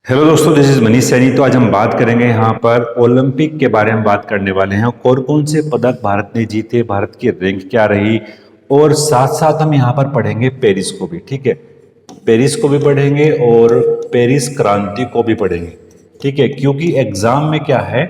Hello दोस्तों, this is Manish Saini. तो आज हम बात करेंगे यहाँ पर ओलंपिक के बारे में बात करने वाले हैं। कौन कौन से पदक भारत ने जीते, भारत की रैंक क्या रही, और साथ साथ हम यहाँ पर पढ़ेंगे पेरिस को भी। ठीक है, पेरिस को भी पढ़ेंगे और पेरिस क्रांति को भी पढ़ेंगे। ठीक है, क्योंकि एग्जाम में क्या है,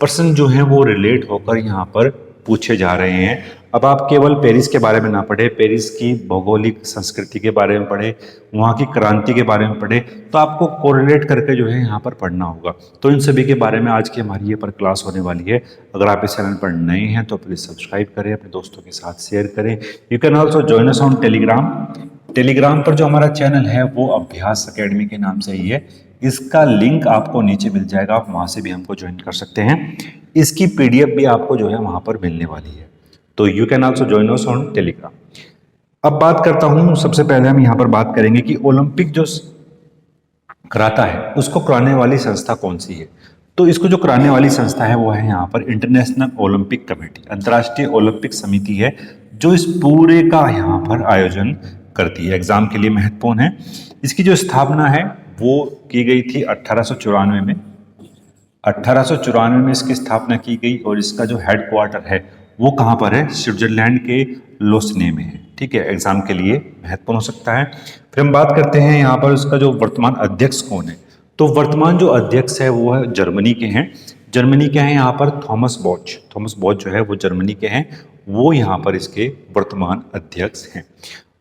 प्रश्न जो है वो रिलेट होकर यहाँ पर पूछे जा रहे हैं। अब आप केवल पेरिस के बारे में ना पढ़े, पेरिस की भौगोलिक संस्कृति के बारे में पढ़े, वहाँ की क्रांति के बारे में पढ़े, तो आपको कोरिलेट करके जो है यहाँ पर पढ़ना होगा। तो इन सभी के बारे में आज की हमारी ये पर क्लास होने वाली है। अगर आप इस चैनल पर नए हैं तो प्लीज़ सब्सक्राइब करें, अपने दोस्तों के साथ शेयर करें। You can also join us on Telegram. Telegram पर जो हमारा चैनल है वो अभ्यास अकेडमी के नाम से ही है। इसका लिंक आपको नीचे मिल जाएगा, आप वहाँ से भी हमको ज्वाइन कर सकते हैं। इसकी पीडीएफ भी आपको जो है वहाँ पर मिलने वाली है। तो you can also join us on Telegram. अब बात करता हूँ, सबसे पहले हम यहाँ पर बात करेंगे कि ओलंपिक जो कराता है उसको कराने वाली संस्था कौन सी है। तो इसको जो कराने वाली संस्था है वो है यहाँ पर इंटरनेशनल ओलंपिक कमेटी, अंतर्राष्ट्रीय ओलंपिक समिति है, जो इस पूरे का यहाँ पर आयोजन करती है। एग्जाम के लिए महत्वपूर्ण है। इसकी जो स्थापना है वो की गई थी 1894 में। 1894 में इसकी स्थापना की गई और इसका जो हेडक्वार्टर है वो कहाँ पर है, स्विट्जरलैंड के लोसने में है। ठीक है, एग्जाम के लिए महत्वपूर्ण हो सकता है। फिर हम बात करते हैं यहाँ पर उसका जो वर्तमान अध्यक्ष कौन है। तो वर्तमान जो अध्यक्ष है वो है जर्मनी के हैं। जर्मनी के हैं यहाँ पर थॉमस बॉच। थॉमस बॉच जो है वो जर्मनी के हैं, वो यहाँ पर इसके वर्तमान अध्यक्ष हैं।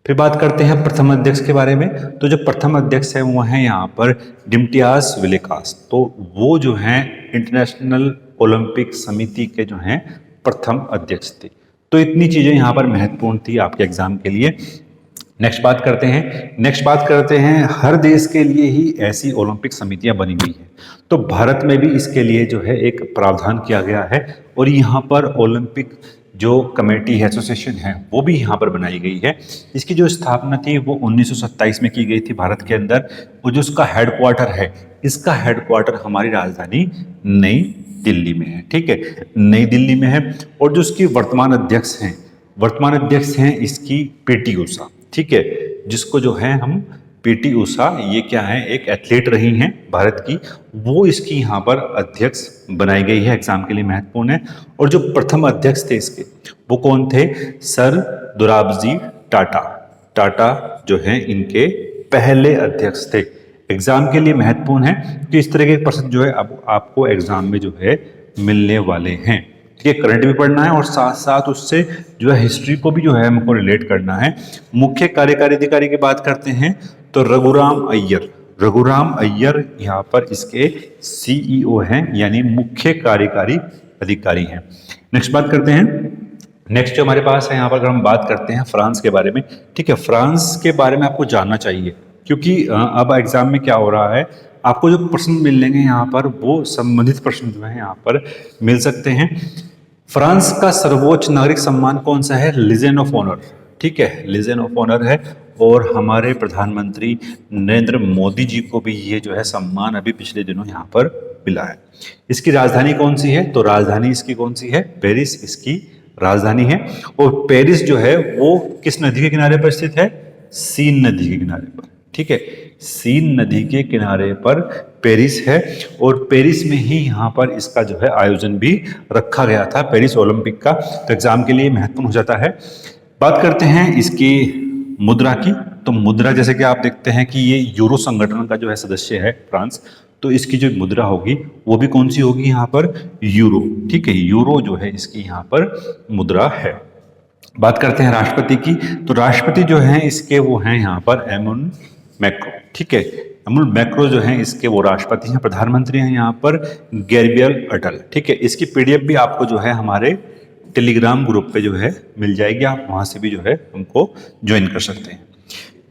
फिर बात करते हैं प्रथम अध्यक्ष के बारे में। तो जो प्रथम अध्यक्ष है वो है यहाँ पर डिमिट्रियास विलेकास। तो वो जो हैं इंटरनेशनल ओलंपिक समिति के जो हैं प्रथम अध्यक्ष थे। तो इतनी चीजें यहाँ पर महत्वपूर्ण थी आपके एग्जाम के लिए। नेक्स्ट बात करते हैं हर देश के लिए ही ऐसी ओलंपिक समितियां बनी हुई हैं। तो भारत में भी इसके लिए जो है एक प्रावधान किया गया है और यहाँ पर ओलंपिक जो कमेटी है, एसोसिएशन है, वो भी यहाँ पर बनाई गई है। इसकी जो स्थापना थी वो 1927 में की गई थी भारत के अंदर। और जो उसका हेडक्वार्टर है, इसका हेडक्वार्टर हमारी राजधानी नई दिल्ली में है। ठीक है, नई दिल्ली में है। और जो उसकी वर्तमान अध्यक्ष हैं इसकी पीटी उषा। ठीक है, जिसको जो है हम पीटी उषा, ये क्या है, एक एथलीट रही हैं भारत की, वो इसकी यहाँ पर अध्यक्ष बनाई गई है। एग्जाम के लिए महत्वपूर्ण है। और जो प्रथम अध्यक्ष थे इसके, वो कौन थे, सर दोराबजी टाटा। टाटा जो है इनके पहले अध्यक्ष थे। एग्जाम के लिए महत्वपूर्ण है कि इस तरह के प्रश्न जो है अब आपको एग्जाम में जो है मिलने वाले हैं। ठीक है, करंट भी पढ़ना है और साथ साथ उससे जो है हिस्ट्री को भी जो है हमको रिलेट करना है। मुख्य कार्यकारी अधिकारी की बात करते हैं तो रघुराम अय्यर यहाँ पर इसके सीईओ हैं, यानी मुख्य कार्यकारी अधिकारी हैं। नेक्स्ट बात करते हैं। नेक्स्ट जो हमारे पास है यहाँ पर, अगर हम बात करते हैं फ्रांस के बारे में। ठीक है, फ्रांस के बारे में आपको जानना चाहिए, क्योंकि अब एग्जाम में क्या हो रहा है, आपको जो प्रश्न मिलेंगे यहाँ पर वो संबंधित प्रश्न जो है यहाँ पर मिल सकते हैं। फ्रांस का सर्वोच्च नागरिक सम्मान कौन सा है, लीजन ऑफ ऑनर। ठीक है, लीजन ऑफ ऑनर है। और हमारे प्रधानमंत्री नरेंद्र मोदी जी को भी ये जो है सम्मान अभी पिछले दिनों यहाँ पर मिला है। इसकी राजधानी कौन सी है, तो राजधानी इसकी कौन सी है, पेरिस इसकी राजधानी है। और पेरिस जो है वो किस नदी के किनारे पर स्थित है, सीन नदी के किनारे पर। ठीक है, सीन नदी के किनारे पर पेरिस है। और पेरिस में ही यहाँ पर इसका जो है आयोजन भी रखा गया था, पेरिस ओलंपिक का। तो एग्जाम के लिए महत्वपूर्ण हो जाता है। बात करते हैं इसकी मुद्रा की। तो मुद्रा, जैसे कि आप देखते हैं कि ये यूरो संगठन का जो है सदस्य है फ्रांस, तो इसकी जो मुद्रा होगी वो भी कौन सी होगी, यहाँ पर यूरो। ठीक है, यूरो जो है इसकी यहाँ पर मुद्रा है। बात करते हैं राष्ट्रपति की। तो राष्ट्रपति जो हैं इसके वो हैं यहाँ पर एमुल मैक्रो। ठीक है, एमुल मैक्रो जो हैं इसके वो राष्ट्रपति हैं। प्रधानमंत्री हैं यहाँ पर गैब्रियल अटल। ठीक है, इसकी पीडीएफ भी आपको जो है हमारे टेलीग्राम ग्रुप पे जो है मिल जाएगी, आप वहाँ से भी जो है हमको ज्वाइन कर सकते हैं।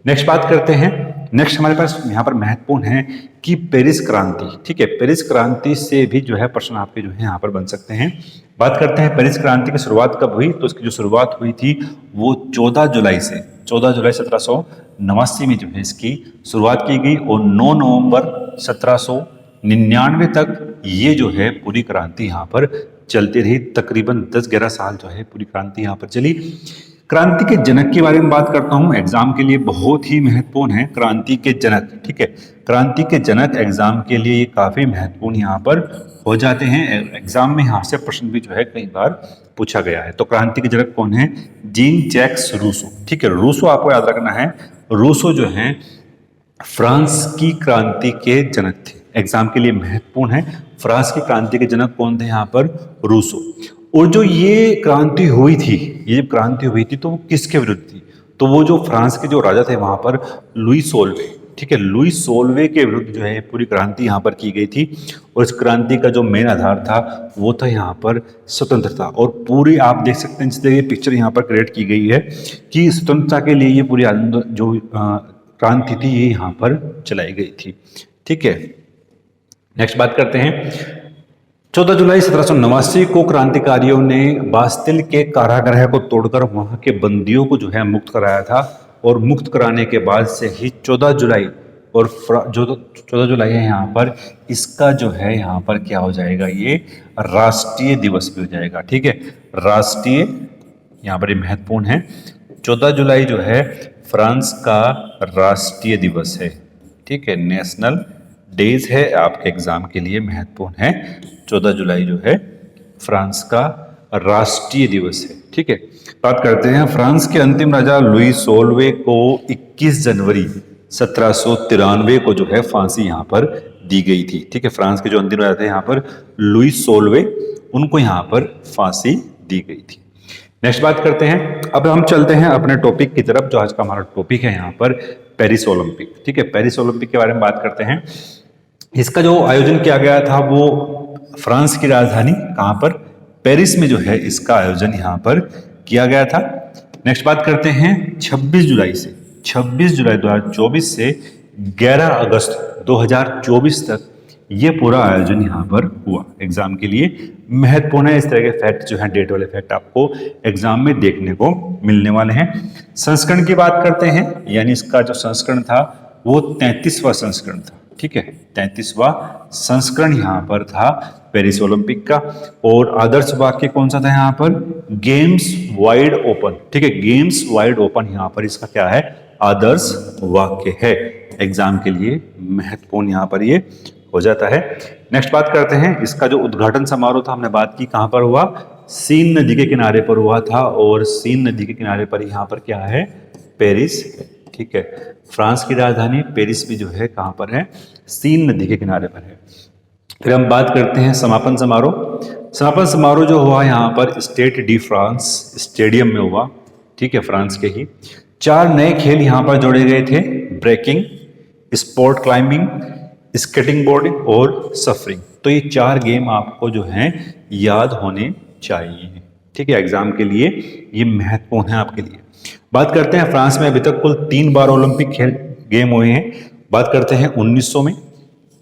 नेक्स्ट बात करते हैं। नेक्स्ट हमारे पास यहाँ पर महत्वपूर्ण है कि पेरिस क्रांति। ठीक है, पेरिस क्रांति से भी जो है प्रश्न आपके जो है यहाँ पर बन सकते हैं। बात करते हैं पेरिस क्रांति की शुरुआत कब हुई। तो इसकी जो शुरुआत हुई थी वो 14 जुलाई 1789 में जो है इसकी शुरुआत की गई। और 9 नवंबर 1799 तक ये जो है पूरी क्रांति यहाँ पर चलती रही। तकरीबन 10-11 साल जो है पूरी क्रांति यहाँ पर चली। क्रांति के जनक के बारे में बात करता हूं, एग्जाम के लिए बहुत ही महत्वपूर्ण है क्रांति के जनक। ठीक है, क्रांति के जनक एग्जाम के लिए ये काफी महत्वपूर्ण यहाँ पर हो जाते हैं। एग्जाम में यहाँ से प्रश्न भी जो है कई बार पूछा गया है। तो क्रांति के जनक कौन है? Jean Jacques Rousseau. ठीक है, रूसो आपको याद रखना है। रूसो जो है फ्रांस की क्रांति के जनक थे। एग्जाम के लिए महत्वपूर्ण है। फ्रांस की क्रांति के जनक कौन थे? यहाँ पर रूसो। और जो ये क्रांति हुई थी, ये जब क्रांति हुई थी तो वो किसके विरुद्ध थी? तो वो जो फ्रांस के जो राजा थे वहां पर लुई सोल्वे। ठीक है, लुई सोल्वे के विरुद्ध जो है पूरी क्रांति यहाँ पर की गई थी। और इस क्रांति का जो मेन आधार था वो था यहाँ पर स्वतंत्रता। और पूरी आप देख सकते हैं, जिस तरह ये पिक्चर यहाँ पर क्रिएट की गई है कि स्वतंत्रता के लिए ये पूरी जो क्रांति थी ये यहाँ पर चलाई गई थी। ठीक है, नेक्स्ट बात करते हैं। 14 जुलाई 1789 को क्रांतिकारियों ने बास्तिल के कारागृह को तोड़कर वहां के बंदियों को जो है मुक्त कराया था। और मुक्त कराने के बाद से ही 14 जुलाई और जो 14 जुलाई है यहाँ पर, इसका जो है यहाँ पर क्या हो जाएगा? ये राष्ट्रीय दिवस भी हो जाएगा। ठीक है, राष्ट्रीय यहाँ पर ये महत्वपूर्ण है। 14 जुलाई जो है फ्रांस का राष्ट्रीय दिवस है। ठीक है, नेशनल डेज है, आपके एग्जाम के लिए महत्वपूर्ण है। 14 जुलाई जो है फ्रांस का राष्ट्रीय दिवस है। ठीक है, बात करते हैं फ्रांस के अंतिम राजा लुई सोल्वे को 21 जनवरी 1793 को जो है फांसी यहाँ पर दी गई थी। ठीक है, फ्रांस के जो अंतिम राजा थे यहाँ पर लुई सोल्वे, उनको यहाँ पर फांसी दी गई थी। नेक्स्ट बात करते हैं। अब हम चलते हैं अपने टॉपिक की तरफ, जो आज का हमारा टॉपिक है यहाँ पर पेरिस ओलंपिक। ठीक है, पेरिस ओलंपिक के बारे में बात करते हैं। इसका जो आयोजन किया गया था वो फ्रांस की राजधानी कहाँ पर? पेरिस में जो है इसका आयोजन यहाँ पर किया गया था। नेक्स्ट बात करते हैं 26 जुलाई 2024 से 11 अगस्त 2024 तक ये पूरा आयोजन यहाँ पर हुआ। एग्जाम के लिए महत्वपूर्ण है। इस तरह के फैक्ट जो है, डेट वाले फैक्ट आपको एग्जाम में देखने को मिलने वाले हैं। संस्करण की बात करते हैं, यानी इसका जो संस्करण था वो 33वां संस्करण था। ठीक है, 33वां संस्करण यहाँ पर था पेरिस ओलंपिक का। और आदर्श वाक्य कौन सा था यहाँ पर? Games wide open. ठीक है, गेम्स वाइड ओपन यहाँ पर इसका क्या है? आदर्श वाक्य है। एग्जाम के लिए महत्वपूर्ण यहाँ पर ये हो जाता है। नेक्स्ट बात करते हैं, इसका जो उद्घाटन समारोह था हमने बात की, कहां पर हुआ? सीन नदी के किनारे पर हुआ था। और सीन नदी के किनारे पर यहाँ पर क्या है? पेरिस। ठीक है, फ्रांस की राजधानी पेरिस भी जो है कहां पर है? सीन नदी के किनारे पर है। फिर हम बात करते हैं समापन समारोह। समापन समारोह जो हुआ यहाँ पर स्टेड डी फ्रांस स्टेडियम में हुआ। ठीक है, फ्रांस के ही 4 नए खेल यहाँ पर जोड़े गए थे: breaking, sport climbing, skating boarding और सफरिंग। तो ये 4 गेम आपको जो हैं याद होने चाहिए। ठीक है, एग्जाम के लिए ये महत्वपूर्ण है आपके लिए। बात करते हैं फ्रांस में अभी तक कुल 3 बार ओलंपिक खेल गेम हुए हैं। बात करते हैं 1900 में,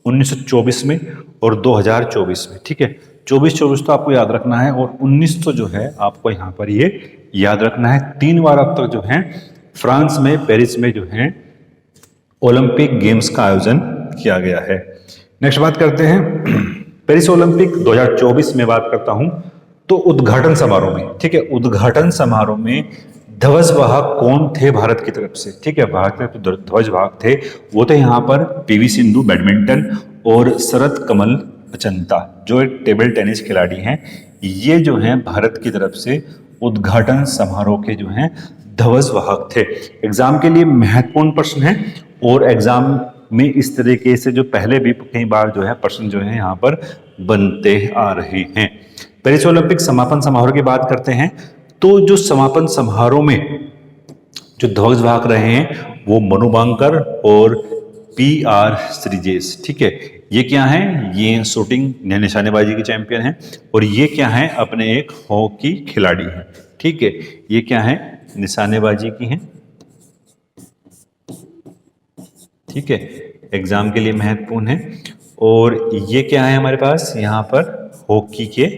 1924 में और 2024 में। ठीक है, 24 तो आपको याद रखना है और 1900 जो है आपको यहाँ पर ये याद रखना है। 3 बार अब तक जो है फ्रांस में, पेरिस में जो है ओलंपिक गेम्स का आयोजन किया गया है। नेक्स्ट बात करते हैं पेरिस ओलंपिक 2024 में बात करता हूं तो उद्घाटन समारोह में। ठीक है, उद्घाटन समारोह में ध्वजवाहक कौन थे भारत की तरफ से? ठीक है, भारत के जो ध्वजवाहक थे वो थे यहाँ पर पीवी सिंधु बैडमिंटन और शरत कमल अचंता, जो एक टेबल टेनिस खिलाड़ी हैं। ये जो हैं भारत की तरफ से उद्घाटन समारोह के जो हैं ध्वजवाहक थे। एग्जाम के लिए महत्वपूर्ण प्रश्न है और एग्जाम में इस तरीके से जो पहले भी कई बार जो है प्रश्न जो है यहाँ पर बनते आ रहे हैं। पेरिस ओलंपिक समापन समारोह की बात करते हैं तो जो समापन समारोह में जो ध्वजवाहक रहे हैं वो मनु बांकर और PR श्रीजेश। ठीक है, ये क्या है? ये शूटिंग निशानेबाजी के चैंपियन हैं और ये क्या है? अपने एक हॉकी खिलाड़ी हैं। ठीक है, ये क्या है? निशानेबाजी की हैं। ठीक है, एग्जाम के लिए महत्वपूर्ण है। और ये क्या है हमारे पास? यहाँ पर हॉकी के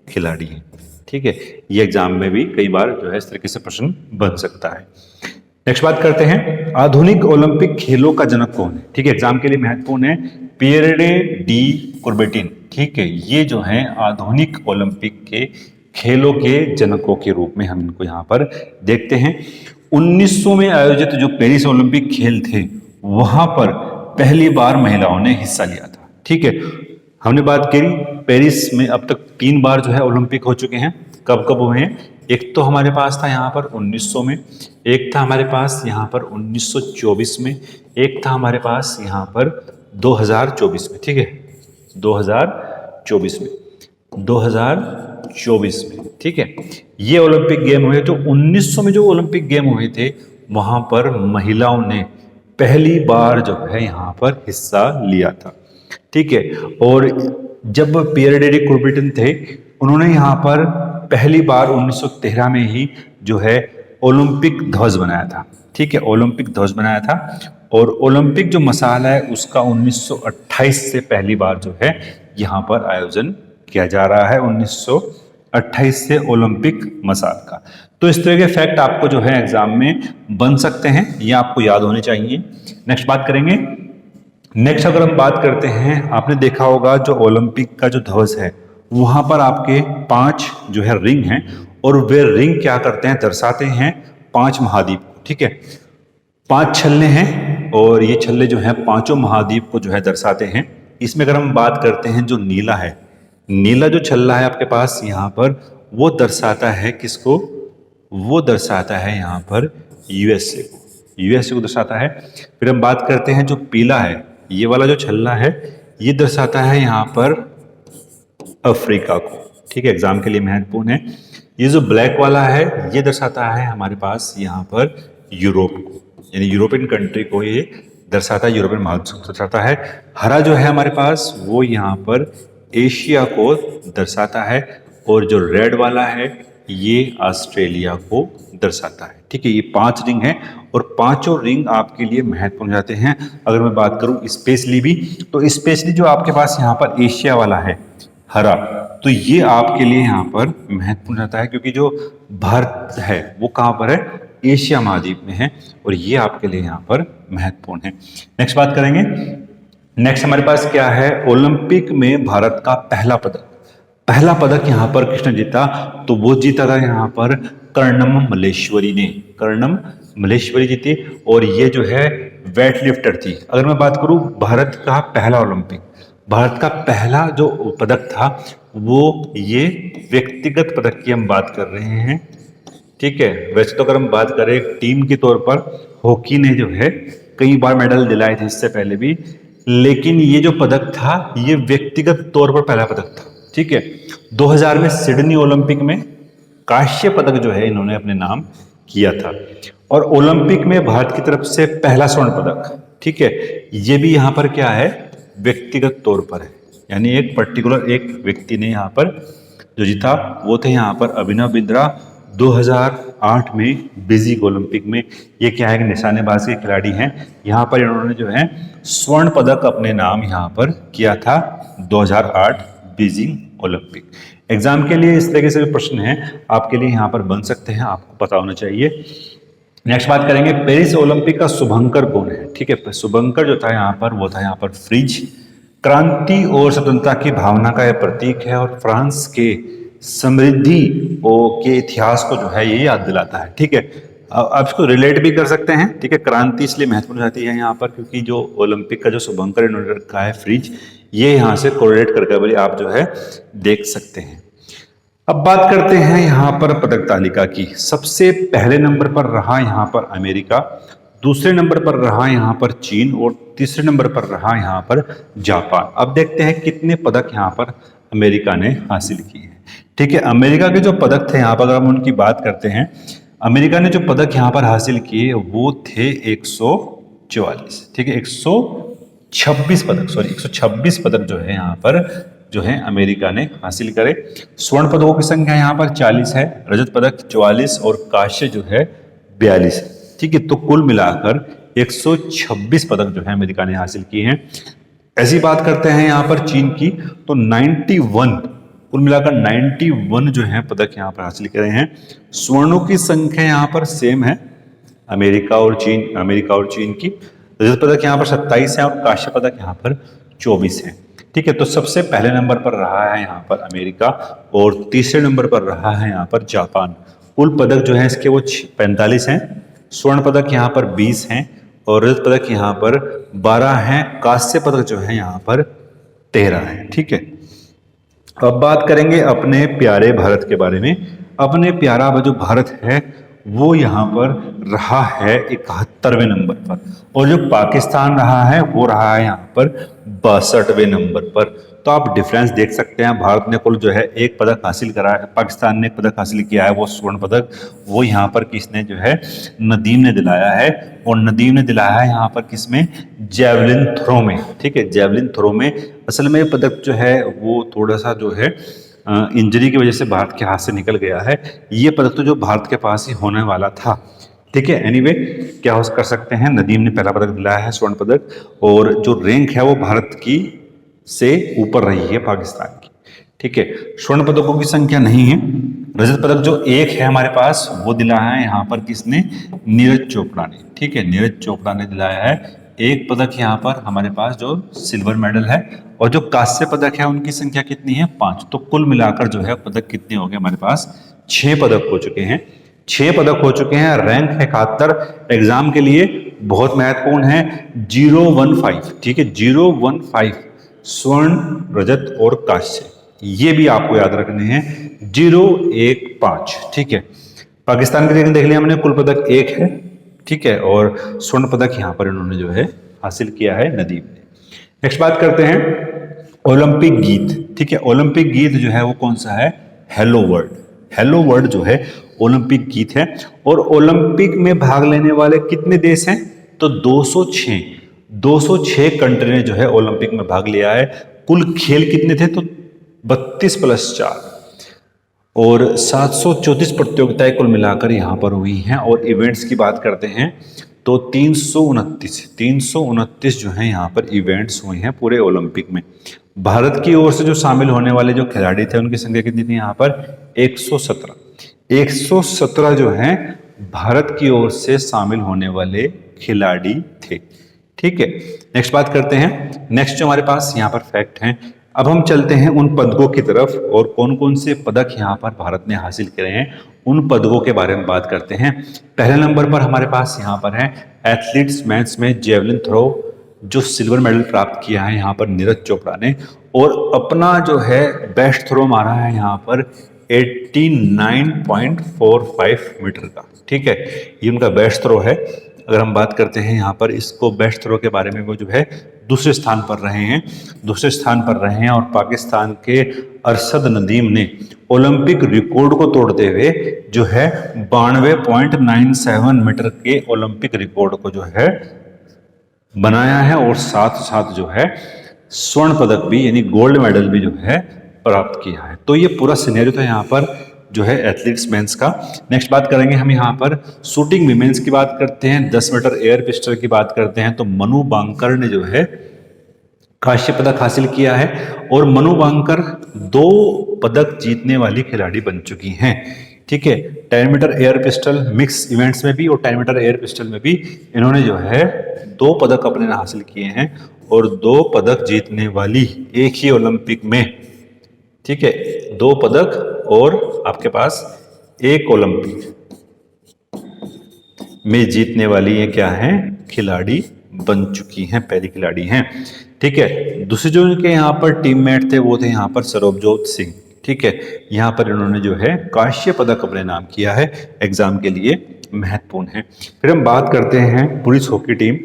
खिलाड़ी हैं। ठीक है, ये एग्जाम में भी कई बार जो है इस तरीके से प्रश्न बन सकता है। नेक्स्ट बात करते हैं आधुनिक ओलंपिक खेलों का जनक कौन है? ठीक है, एग्जाम के लिए महत्वपूर्ण है पियरे डी कुर्बेटिन। ठीक है, ये जो है आधुनिक ओलंपिक के खेलों के जनकों के रूप में हम इनको यहाँ पर देखते हैं। 1900 में आयोजित जो पेरिस ओलंपिक खेल थे वहां पर पहली बार महिलाओं ने हिस्सा लिया था। ठीक है, हमने बात करी पेरिस में अब तक 3 बार जो है ओलंपिक हो चुके हैं। कब कब हुए हैं? एक तो हमारे पास था यहाँ पर 1900 में, एक था हमारे पास यहाँ पर 1924 में, एक था हमारे पास यहाँ पर 2024 में। ठीक है, 2024 में, 2024 में। ठीक है, ये ओलंपिक गेम हुए। तो 1900 में जो ओलंपिक गेम हुए थे वहां पर महिलाओं ने पहली बार जो है यहाँ पर हिस्सा लिया था। ठीक है, और जब पियर डेरिक कुबर्टन थे उन्होंने यहाँ पर पहली बार 1913 में ही जो है ओलंपिक ध्वज बनाया था। ठीक है, ओलंपिक ध्वज बनाया था। और ओलंपिक जो मसाला है उसका 1928 से पहली बार जो है यहाँ पर आयोजन किया जा रहा है, 1928 से ओलंपिक मसाल का। तो इस तरह के फैक्ट आपको जो है एग्जाम में बन सकते हैं, ये आपको याद होने चाहिए। नेक्स्ट बात करेंगे। नेक्स्ट अगर हम बात करते हैं, आपने देखा होगा जो ओलंपिक का जो ध्वज है वहां पर आपके 5 जो है रिंग हैं, और वे रिंग क्या करते हैं, दर्शाते हैं 5 महाद्वीप को। ठीक है, 5 छल्ले हैं और ये छल्ले जो हैं 5 महाद्वीप को जो है दर्शाते हैं। इसमें अगर हम बात करते हैं जो नीला है, नीला जो छल्ला है आपके पास यहाँ पर, वो दर्शाता है किसको? वो दर्शाता है यहाँ पर यूएसए को, यूएसए को दर्शाता है। फिर हम बात करते हैं जो पीला है, ये वाला जो छल्ला है ये दर्शाता है यहाँ पर अफ्रीका को। ठीक है, एग्जाम के लिए महत्वपूर्ण है। ये जो ब्लैक वाला है ये दर्शाता है हमारे पास यहाँ पर यूरोप को, यानी यूरोपियन कंट्री को ये दर्शाता है, यूरोपियन महाद्वीप को दर्शाता है। हरा जो है हमारे पास वो यहाँ पर एशिया को दर्शाता है, और जो रेड वाला है ये ऑस्ट्रेलिया को दर्शाता है। ठीक है, ये 5 रिंग हैं और पांचों रिंग आपके लिए महत्वपूर्ण जाते हैं। अगर मैं बात करूं स्पेशली भी, तो स्पेशली जो आपके पास यहाँ पर एशिया वाला है हरा, तो ये आपके लिए यहाँ पर महत्वपूर्ण जाता है, क्योंकि जो भारत है वो कहाँ पर है? एशिया महाद्वीप में है, और ये आपके लिए यहाँ पर महत्वपूर्ण है। नेक्स्ट बात करेंगे। नेक्स्ट हमारे पास क्या है? ओलंपिक में भारत का पहला पदक यहाँ पर किसने जीता? तो वो जीता था यहाँ पर कर्णम मल्लेश्वरी ने, कर्णम मल्लेश्वरी जीती। और ये जो है वेट लिफ्टर थी। अगर मैं बात करूं भारत का पहला ओलंपिक, भारत का पहला जो पदक था वो ये व्यक्तिगत पदक की हम बात कर रहे हैं। ठीक है, वैसे तो अगर हम बात करें टीम के तौर पर, हॉकी ने जो है कई बार मेडल दिलाए थे इससे पहले भी, लेकिन ये जो पदक था ये व्यक्तिगत तौर पर पहला पदक था। ठीक है, 2000 में सिडनी ओलंपिक में कांस्य पदक जो है इन्होंने अपने नाम किया था, और ओलंपिक में भारत की तरफ से पहला स्वर्ण पदक। ठीक है, ये भी यहाँ पर क्या है? व्यक्तिगत तौर पर है, यानी एक पर्टिकुलर एक व्यक्ति ने यहाँ पर जो जीता वो थे यहाँ पर अभिनव बिंद्रा 2008 में बीजिंग ओलंपिक में। ये क्या है कि निशानेबाजी के खिलाड़ी हैं। यहाँ पर इन्होंने जो है स्वर्ण पदक अपने नाम यहाँ पर किया था 2008 बीजिंग ओलंपिक। एग्जाम के लिए इस तरीके से जो प्रश्न हैं आपके लिए यहाँ पर बन सकते हैं, आपको पता होना चाहिए। नेक्स्ट बात करेंगे, पेरिस ओलंपिक का शुभंकर कौन है? ठीक है, शुभंकर जो था यहाँ पर वो था यहाँ पर फ्रिज। क्रांति और स्वतंत्रता की भावना का यह प्रतीक है, और फ्रांस के समृद्धि के इतिहास को जो है ये याद दिलाता है। ठीक है, आप इसको रिलेट भी कर सकते हैं। ठीक है, क्रांति इसलिए महत्वपूर्ण जाती है यहाँ पर क्योंकि जो ओलंपिक का जो शुभंकर इन्होंने रखा है फ्रिज, ये यहाँ से कोरिलेट करके बोले आप जो है देख सकते हैं। अब बात करते हैं यहाँ पर पदक तालिका की। सबसे पहले नंबर पर रहा यहाँ पर अमेरिका, दूसरे नंबर पर रहा यहाँ पर चीन, और तीसरे नंबर पर रहा यहाँ पर जापान। अब देखते हैं कितने पदक यहाँ पर अमेरिका ने हासिल किए हैं। ठीक है, अमेरिका के जो पदक थे यहाँ पर अगर हम उनकी बात करते हैं, अमेरिका ने जो पदक यहाँ पर हासिल किए वो थे 144। ठीक है, 126 पदक, सॉरी 126 पदक जो है यहाँ पर जो है अमेरिका ने हासिल करे। स्वर्ण पदकों की संख्या यहाँ पर 40 है, रजत पदक 44 और कांस्य जो है 42 है। ठीक है, तो कुल मिलाकर 126 पदक जो है अमेरिका ने हासिल किए हैं। ऐसी बात करते हैं यहाँ पर चीन की, तो 91, कुल मिलाकर 91 जो है पदक यहाँ पर हासिल करे हैं। स्वर्णों की संख्या यहाँ पर सेम है अमेरिका और चीन की। रजत पदक यहाँ पर 27 है और कांस्य पदक यहाँ पर 24 है। ठीक है, तो सबसे पहले नंबर पर रहा है यहाँ पर अमेरिका और तीसरे नंबर पर रहा है यहाँ पर जापान। कुल पदक जो है इसके वो 45 हैं। स्वर्ण पदक यहाँ पर 20 हैं और रजत पदक यहाँ पर 12 हैं। कांस्य पदक जो है यहाँ पर 13 है। ठीक है, अब बात करेंगे अपने प्यारे भारत के बारे में। अपने प्यारा जो भारत है वो यहाँ पर रहा है 71वें नंबर पर और जो पाकिस्तान रहा है वो रहा है यहाँ पर 62वें नंबर पर। तो आप डिफरेंस देख सकते हैं, भारत ने कुल जो है एक पदक हासिल करा है, पाकिस्तान ने एक पदक हासिल किया है वो स्वर्ण पदक, वो यहाँ पर किसने जो है नदीम ने दिलाया है। और नदीम ने दिलाया है यहाँ पर किसमें, जेवलिन थ्रो में। ठीक है, जेवलिन थ्रो में। असल में पदक जो है वो थोड़ा सा जो है इंजरी की वजह से भारत के हाथ से निकल गया है। ये पदक तो जो भारत के पास ही होने वाला था। ठीक है, एनीवे क्या हो कर सकते हैं, नदीम ने पहला पदक दिलाया है स्वर्ण पदक और जो रैंक है वो भारत की से ऊपर रही है पाकिस्तान की। ठीक है, स्वर्ण पदकों की संख्या नहीं है। रजत पदक जो एक है हमारे पास वो दिलाया है यहाँ पर किसने, नीरज चोपड़ा ने। ठीक है, नीरज चोपड़ा ने दिलाया है एक पदक यहाँ पर हमारे पास जो सिल्वर मेडल है। और जो कांस्य पदक है उनकी संख्या कितनी है, 5। तो कुल मिलाकर जो है पदक कितने हो गए हमारे पास, 6 पदक हो चुके हैं। 6 पदक हो चुके हैं। रैंक है 71। एग्जाम के लिए बहुत महत्वपूर्ण है 015। ठीक है, 015 स्वर्ण, रजत और कांस्य, ये भी आपको याद रखने हैं 015। ठीक है, पाकिस्तान की रैंक देख लिया हमने, कुल पदक 1 है। ठीक है, और स्वर्ण पदक यहाँ पर इन्होंने जो है हासिल किया है नदीम ने। नेक्स्ट बात करते हैं ओलंपिक गीत। ठीक है, ओलंपिक गीत जो है वो कौन सा है, हेलो वर्ल्ड। हेलो वर्ल्ड जो है ओलंपिक गीत है। और ओलंपिक में भाग लेने वाले कितने देश हैं, तो 206 कंट्री ने जो है ओलंपिक में भाग लिया है। कुल खेल कितने थे, तो 32 + 4 और 734 प्रतियोगिताएं कुल मिलाकर यहाँ पर हुई हैं। और इवेंट्स की बात करते हैं तो 329 जो हैं यहाँ पर इवेंट्स हुए हैं पूरे ओलंपिक में। भारत की ओर से जो शामिल होने वाले जो खिलाड़ी थे उनकी संख्या कितनी थी यहाँ पर, 117 जो हैं भारत की ओर से शामिल होने वाले खिलाड़ी थे। ठीक है, नेक्स्ट बात करते हैं। नेक्स्ट जो हमारे पास यहाँ पर फैक्ट हैं, अब हम चलते हैं उन पदकों की तरफ और कौन कौन से पदक यहाँ पर भारत ने हासिल करे हैं उन पदकों के बारे में बात करते हैं। पहले नंबर पर हमारे पास यहाँ पर है एथलीट्स मेंस में जेवलिन थ्रो, जो सिल्वर मेडल प्राप्त किया है यहाँ पर नीरज चोपड़ा ने और अपना जो है बेस्ट थ्रो मारा है यहाँ पर 89.45 मीटर का। ठीक है, ये उनका बेस्ट थ्रो है। अगर हम बात करते हैं यहाँ पर इसको बेस्ट थ्रो के बारे में, वो जो है दूसरे स्थान पर रहे हैं और पाकिस्तान के अरशद नदीम ने ओलंपिक रिकॉर्ड को तोड़ते हुए जो है 92.97 मीटर के ओलंपिक रिकॉर्ड को जो है बनाया है और साथ साथ जो है स्वर्ण पदक भी यानी गोल्ड मेडल भी जो है प्राप्त किया है। तो ये पूरा सिनेरियो था यहाँ पर जो है एथलीट्स मेंस का। नेक्स्ट बात करेंगे हम यहाँ पर शूटिंग विमेंस की बात करते हैं, 10 मीटर एयर पिस्टल की बात करते हैं तो मनु बांकर ने जो है कांस्य पदक हासिल किया है और मनु बांकर 2 पदक जीतने वाली खिलाड़ी बन चुकी हैं। ठीक है, 10 metre air pistol mix events में भी और 10 मीटर एयर पिस्टल में भी इन्होंने जो है 2 पदक अपने हासिल किए हैं और 2 पदक जीतने वाली एक ही ओलंपिक में। ठीक है, 2 पदक और आपके पास एक ओलंपिक में जीतने वाली ये क्या है, खिलाड़ी बन चुकी हैं, पहली खिलाड़ी हैं। ठीक है, दूसरे जो इनके यहाँ पर टीममेट थे वो थे यहाँ पर सरबजोत सिंह। ठीक है, यहाँ पर इन्होंने जो है कांस्य पदक अपने नाम किया है, एग्जाम के लिए महत्वपूर्ण है। फिर हम बात करते हैं पुरुष हॉकी टीम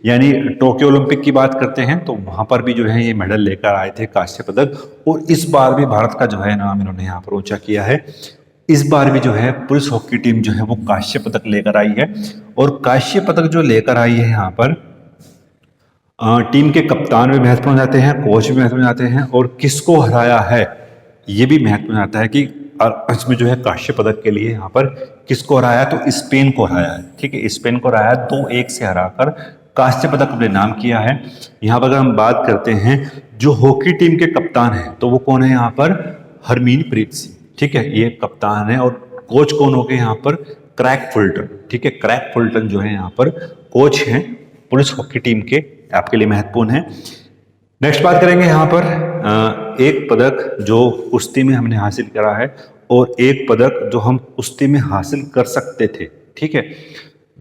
यानी टोक्यो ओलंपिक की बात करते हैं तो वहां पर भी जो है ये मेडल लेकर आए थे कांस्य पदक और इस बार भी भारत का जो है नाम इन्होंने यहाँ पर ऊंचा किया है। इस बार भी जो है पुरुष हॉकी टीम जो है वो कांस्य पदक लेकर आई है और कांस्य पदक जो लेकर आई है यहाँ पर टीम के कप्तान भी महत्वपूर्ण जाते हैं, कोच भी महत्वपूर्ण जाते हैं और किसको हराया है ये भी महत्वपूर्ण आता है कि इसमें जो है कांस्य पदक के लिए यहाँ पर किसको हराया, तो स्पेन को हराया है। ठीक है, स्पेन को हराया 2-1 से हराकर कांस्य पदक अपने नाम किया है। यहाँ पर अगर हम बात करते हैं जो हॉकी टीम के कप्तान हैं तो वो कौन है यहाँ पर, हरमीनप्रीत सिंह। ठीक है, ये कप्तान है और कोच कौन हो गए यहाँ पर, क्रैग फुलटन। ठीक है, क्रैग फुलटन जो है यहाँ पर कोच हैं पुरुष हॉकी टीम के, आपके लिए महत्वपूर्ण है। नेक्स्ट बात करेंगे यहाँ पर एक पदक जो कुश्ती में हमने हासिल करा है और एक पदक जो हम कुश्ती में हासिल कर सकते थे, ठीक है,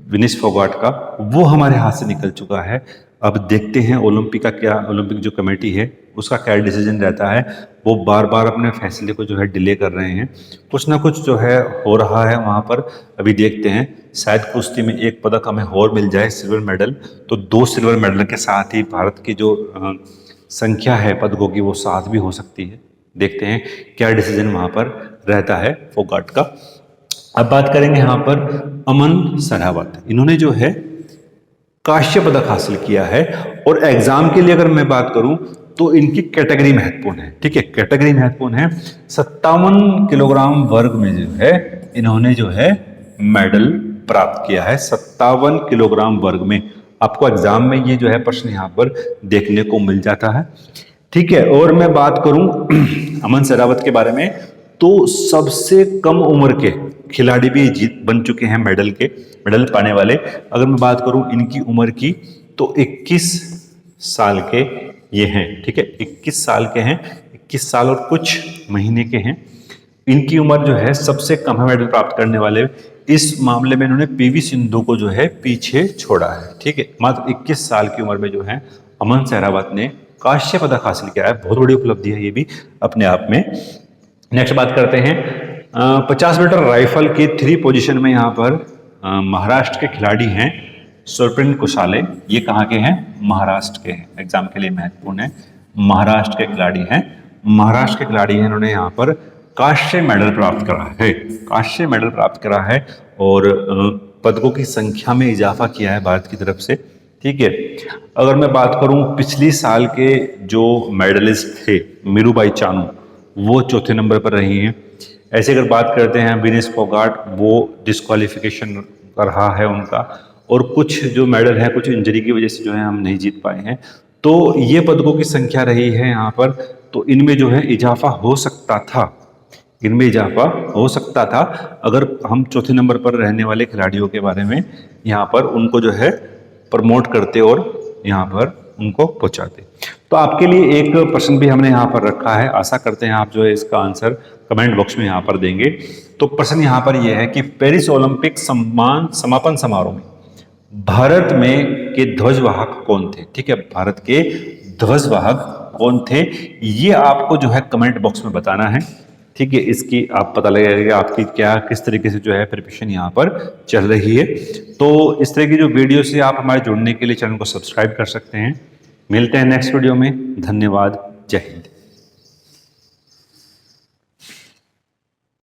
विनेश फोगाट का, वो हमारे हाथ से निकल चुका है। अब देखते हैं ओलंपिक जो कमेटी है उसका क्या डिसीजन रहता है। वो बार बार अपने फैसले को जो है डिले कर रहे हैं, कुछ ना कुछ जो है हो रहा है वहाँ पर। अभी देखते हैं, शायद कुश्ती में एक पदक हमें और मिल जाए, सिल्वर मेडल, तो 2 सिल्वर मेडल के साथ ही भारत की जो संख्या है पदकों की वो 7 भी हो सकती है। देखते हैं क्या डिसीजन वहाँ पर रहता है फोगाट का। अब बात करेंगे यहाँ पर अमन सरावत, इन्होंने जो है कांस्य पदक हासिल किया है। और एग्जाम के लिए अगर मैं बात करूं तो इनकी कैटेगरी महत्वपूर्ण है, ठीक है, कैटेगरी महत्वपूर्ण है। 57 किलोग्राम वर्ग में जो है इन्होंने जो है मेडल प्राप्त किया है, 57 किलोग्राम वर्ग में। आपको एग्जाम में ये जो है प्रश्न यहाँ पर देखने को मिल जाता है, ठीक है। और मैं बात करूं अमन सरावत के बारे में, तो सबसे कम उम्र के खिलाड़ी भी जीत बन चुके हैं मेडल पाने वाले। अगर मैं बात करूं इनकी उम्र की तो 21 साल के ये हैं, ठीक है, 21 साल के हैं, 21 साल और कुछ महीने के हैं। इनकी उम्र जो है सबसे कम है मेडल प्राप्त करने वाले। इस मामले में इन्होंने पीवी सिंधु को जो है पीछे छोड़ा है, ठीक है। मात्र 21 साल की उम्र में जो है अमन सहरावत ने कांस्य पदक हासिल किया है, बहुत बड़ी उपलब्धि है ये भी अपने आप में। नेक्स्ट बात करते हैं 50 मीटर राइफल के 3 पोजीशन में यहाँ पर महाराष्ट्र के खिलाड़ी हैं सुरप्रीन कुशाले। ये कहाँ के हैं? महाराष्ट्र के हैं, एग्जाम के लिए महत्वपूर्ण है। महाराष्ट्र के खिलाड़ी हैं, महाराष्ट्र के खिलाड़ी हैं, इन्होंने यहाँ पर कांस्य मेडल प्राप्त करा है, कांस्य मेडल प्राप्त करा है और पदकों की संख्या में इजाफा किया है भारत की तरफ से, ठीक है। अगर मैं बात करूं पिछली साल के जो मेडलिस्ट थे मीरूबाई चानू, वो चौथे नंबर पर रही हैं। ऐसे अगर बात करते हैं विनेश फोगाट, वो डिस्क्वालिफिकेशन रहा है उनका, और कुछ जो मेडल है कुछ इंजरी की वजह से जो है हम नहीं जीत पाए हैं। तो ये पदकों की संख्या रही है यहाँ पर, तो इनमें जो है इजाफा हो सकता था, इनमें इजाफा हो सकता था अगर हम चौथे नंबर पर रहने वाले खिलाड़ियों के बारे में यहाँ पर उनको जो है प्रमोट करते और यहाँ पर उनको पहुँचाते। तो आपके लिए एक प्रश्न भी हमने यहाँ पर रखा है, आशा करते हैं आप जो है इसका आंसर कमेंट बॉक्स में यहाँ पर देंगे। तो प्रश्न यहाँ पर यह है कि पेरिस ओलंपिक समापन समारोह में भारत में के ध्वजवाहक कौन थे, ठीक है, भारत के ध्वजवाहक कौन थे, ये आपको जो है कमेंट बॉक्स में बताना है, ठीक है। इसकी आप पता लगेगा आपकी क्या किस तरीके से जो है प्रिपरेशन यहाँ पर चल रही है। तो इस तरह की जो वीडियो से आप हमारे जुड़ने के लिए चैनल को सब्सक्राइब कर सकते हैं। मिलते हैं नेक्स्ट वीडियो में, धन्यवाद, जय हिंद।